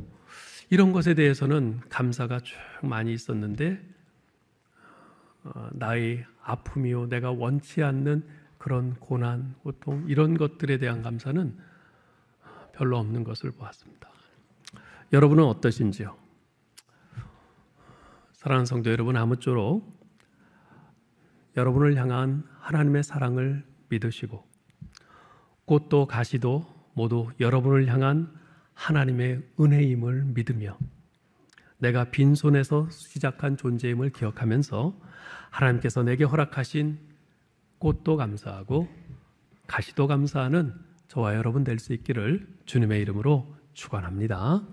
이런 것에 대해서는 감사가 쭉 많이 있었는데 나의 아픔이요 내가 원치 않는 그런 고난, 고통 이런 것들에 대한 감사는 별로 없는 것을 보았습니다. 여러분은 어떠신지요? 사랑하는 성도 여러분, 아무쪼록 여러분을 향한 하나님의 사랑을 믿으시고 꽃도 가시도 모두 여러분을 향한 하나님의 은혜임을 믿으며 내가 빈손에서 시작한 존재임을 기억하면서 하나님께서 내게 허락하신 꽃도 감사하고 가시도 감사하는 저와 여러분 될 수 있기를 주님의 이름으로 축원합니다.